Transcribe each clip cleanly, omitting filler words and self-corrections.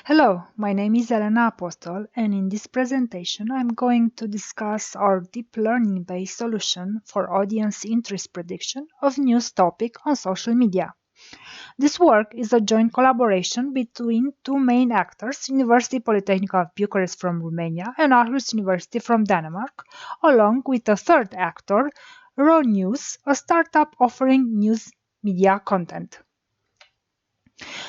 Hello, my name is Elena Apostol, and in this presentation I'm going to discuss our deep learning-based solution for audience interest prediction of news topic on social media. This work is a joint collaboration between two main actors, University Polytechnic of Bucharest from Romania and Aarhus University from Denmark, along with a third actor, Raw News, a startup offering news media content.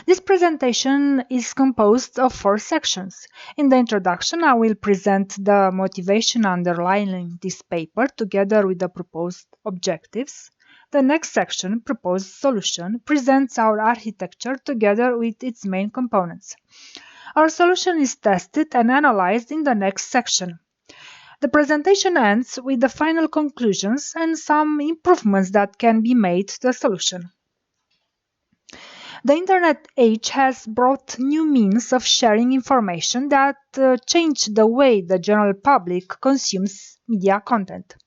This presentation is composed of 4 sections. In the introduction, I will present the motivation underlying this paper together with the proposed objectives. The next section, Proposed Solution, presents our architecture together with its main components. Our solution is tested and analyzed in the next section. The presentation ends with the final conclusions and some improvements that can be made to the solution. The internet age has brought new means of sharing information that change the way the general public consumes media content.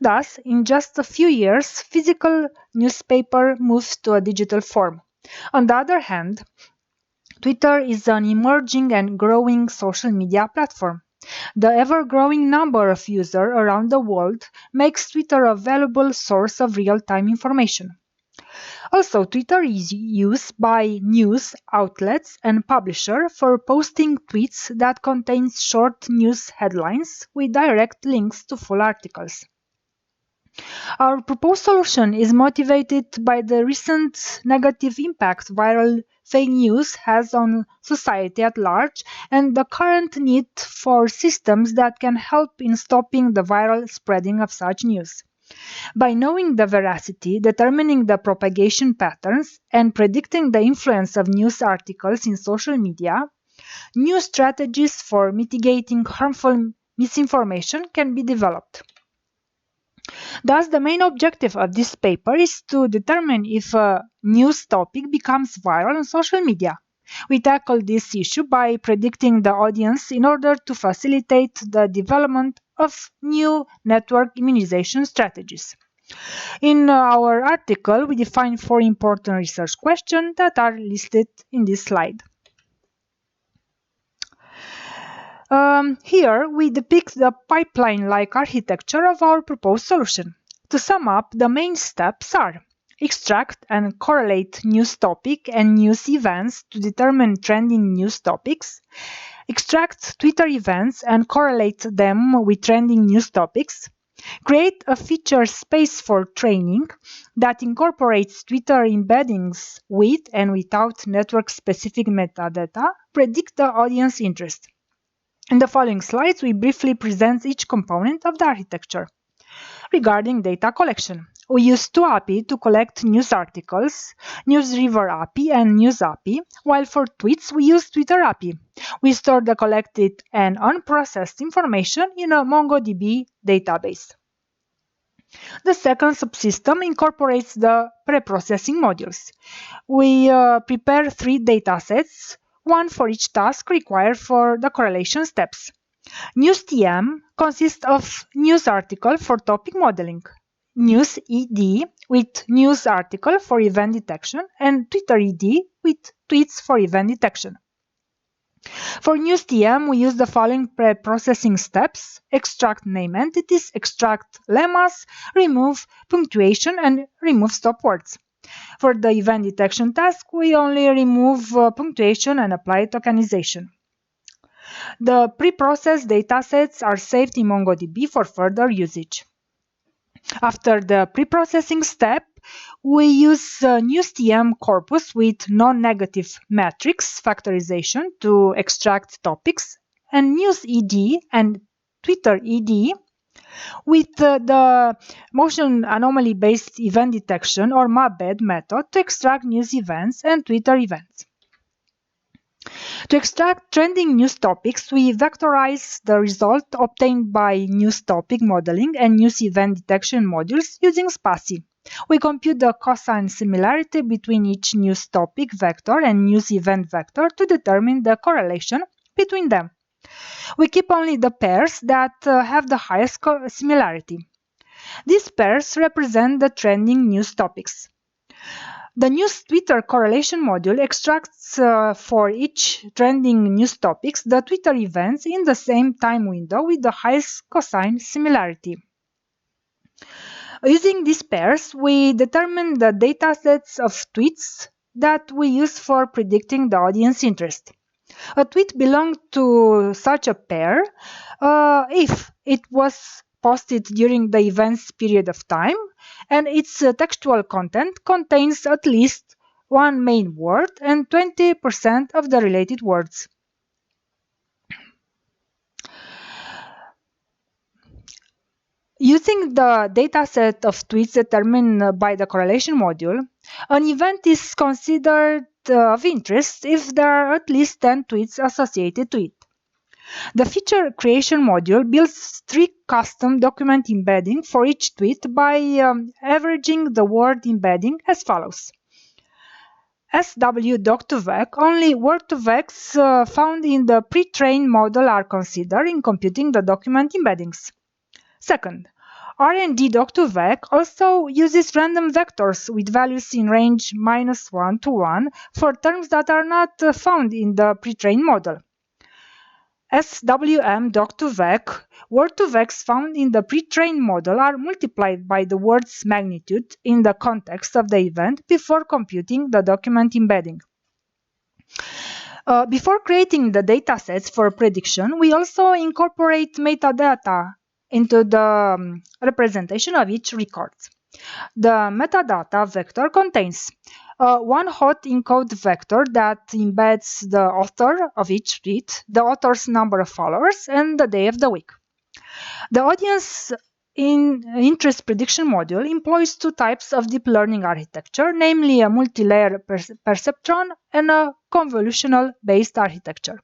Thus, in just a few years, physical newspaper moved to a digital form. On the other hand, Twitter is an emerging and growing social media platform. The ever-growing number of users around the world makes Twitter a valuable source of real-time information. Also, Twitter is used by news outlets and publishers for posting tweets that contain short news headlines with direct links to full articles. Our proposed solution is motivated by the recent negative impact viral fake news has on society at large and the current need for systems that can help in stopping the viral spreading of such news. By knowing the veracity, determining the propagation patterns, and predicting the influence of news articles in social media, new strategies for mitigating harmful misinformation can be developed. Thus, the main objective of this paper is to determine if a news topic becomes viral on social media. We tackle this issue by predicting the audience in order to facilitate the development of new network immunization strategies. In our article, we define 4 important research questions that are listed in this slide. Here, we depict the pipeline-like architecture of our proposed solution. To sum up, the main steps are extract and correlate news topic and news events to determine trending news topics, extract Twitter events and correlate them with trending news topics, create a feature space for training that incorporates Twitter embeddings with and without network-specific metadata, predict the audience interest. In the following slides, we briefly present each component of the architecture. Regarding data collection, we use two API to collect news articles, NewsRiver API and News API, while for tweets we use Twitter API. We store the collected and unprocessed information in a MongoDB database. The second subsystem incorporates the preprocessing modules. We prepare 3 datasets, one for each task required for the correlation steps. NewsTM consists of news article for topic modeling, NewsED with news article for event detection, and TwitterED with tweets for event detection. For NewsTM, we use the following pre-processing steps: extract name entities, extract lemmas, remove punctuation, and remove stop words. For the event detection task, we only remove punctuation and apply tokenization. The pre-processed datasets are saved in MongoDB for further usage. After the pre-processing step, we use NewsTM corpus with non-negative matrix factorization to extract topics, and NewsED and TwitterED with the motion anomaly-based event detection or MABED method to extract news events and Twitter events. To extract trending news topics, we vectorize the result obtained by news topic modeling and news event detection modules using SPACY. We compute the cosine similarity between each news topic vector and news event vector to determine the correlation between them. We keep only the pairs that have the highest similarity. These pairs represent the trending news topics. The news Twitter correlation module extracts for each trending news topics the Twitter events in the same time window with the highest cosine similarity. Using these pairs, we determine the datasets of tweets that we use for predicting the audience interest. A tweet belongs to such a pair if it was posted during the event's period of time and its textual content contains at least one main word and 20% of the related words. Using the dataset of tweets determined by the correlation module, an event is considered of interest if there are at least 10 tweets associated to it. The feature creation module builds 3 custom document embedding for each tweet by averaging the word embedding as follows. SW.2vec, only word2vecs found in the pre-trained model are considered in computing the document embeddings. Second, RND.2vec also uses random vectors with values in range -1 to 1 for terms that are not found in the pre-trained model. SWM.2vec, word2vecs found in the pre-trained model are multiplied by the word's magnitude in the context of the event before computing the document embedding. Before creating the datasets for prediction, we also incorporate metadata into the representation of each record. The metadata vector contains one hot encode vector that embeds the author of each tweet, the author's number of followers, and the day of the week. The audience interest prediction module employs 2 types of deep learning architecture, namely a multi-layer perceptron and a convolutional-based architecture.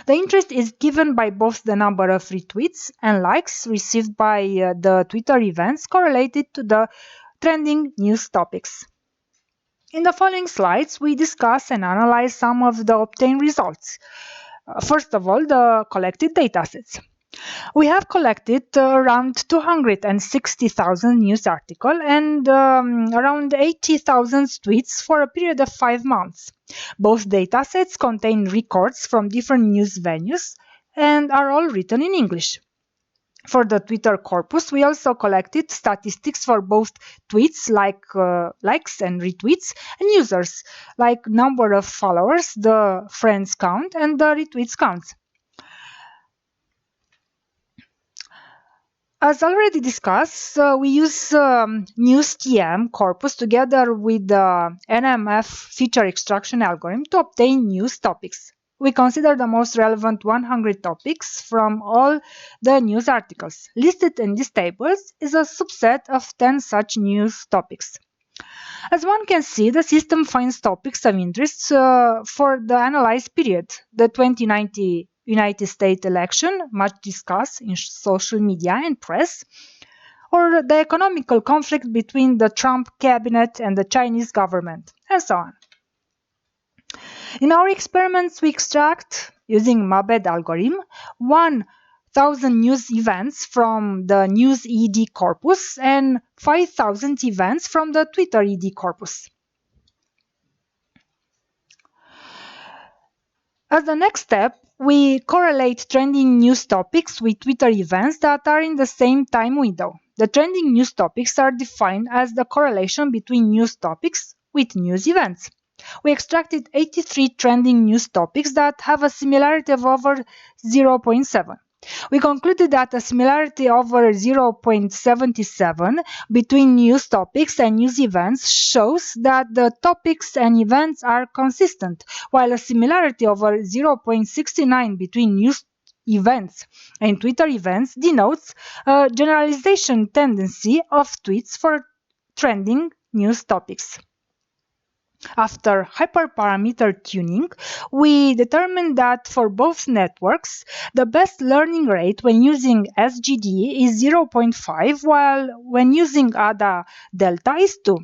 The interest is given by both the number of retweets and likes received by the Twitter events correlated to the trending news topics. In the following slides, we discuss and analyze some of the obtained results. First of all, the collected datasets. We have collected around 260,000 news articles and around 80,000 tweets for a period of 5 months. Both datasets contain records from different news venues and are all written in English. For the Twitter corpus, we also collected statistics for both tweets like likes and retweets and users like number of followers, the friends count, and the retweets count. As already discussed, we use NewsTM corpus together with the NMF feature extraction algorithm to obtain news topics. We consider the most relevant 100 topics from all the news articles. Listed in these tables is a subset of 10 such news topics. As one can see, the system finds topics of interest for the analyzed period, the 2019 United States election, much discussed in social media and press, or the economical conflict between the Trump cabinet and the Chinese government, and so on. In our experiments, we extract, using MABED algorithm, 1,000 news events from the News ED corpus and 5,000 events from the Twitter ED corpus. As the next step, we correlate trending news topics with Twitter events that are in the same time window. The trending news topics are defined as the correlation between news topics with news events. We extracted 83 trending news topics that have a similarity of over 0.7. We concluded that a similarity over 0.77 between news topics and news events shows that the topics and events are consistent, while a similarity over 0.69 between news events and Twitter events denotes a generalization tendency of tweets for trending news topics. After hyperparameter tuning, we determined that for both networks, the best learning rate when using SGD is 0.5, while when using ADA delta is 2.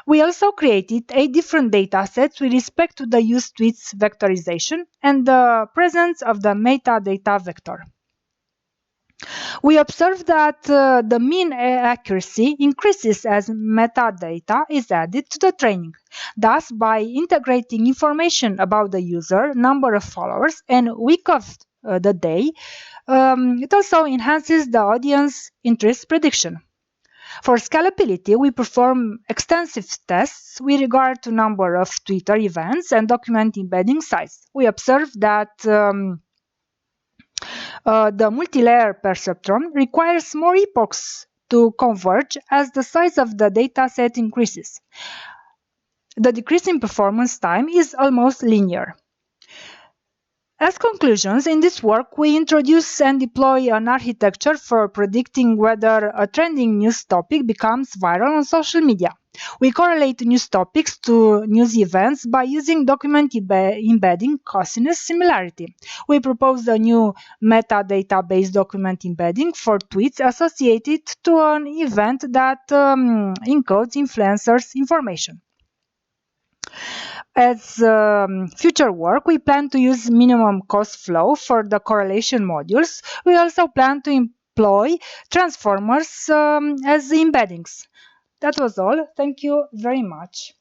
We also created 8 different datasets with respect to the used tweets vectorization and the presence of the metadata vector. We observe that the mean accuracy increases as metadata is added to the training. Thus, by integrating information about the user, number of followers, and week of the day, it also enhances the audience interest prediction. For scalability, we perform extensive tests with regard to number of Twitter events and document embedding size. We observe that the multi-layer perceptron requires more epochs to converge as the size of the dataset increases. The decrease in performance time is almost linear. As conclusions, in this work, we introduce and deploy an architecture for predicting whether a trending news topic becomes viral on social media. We correlate news topics to news events by using document embedding cosinus similarity. We propose a new metadata-based document embedding for tweets associated to an event that encodes influencers' information. As future work, we plan to use minimum cost flow for the correlation modules. We also plan to employ transformers as embeddings. That was all. Thank you very much.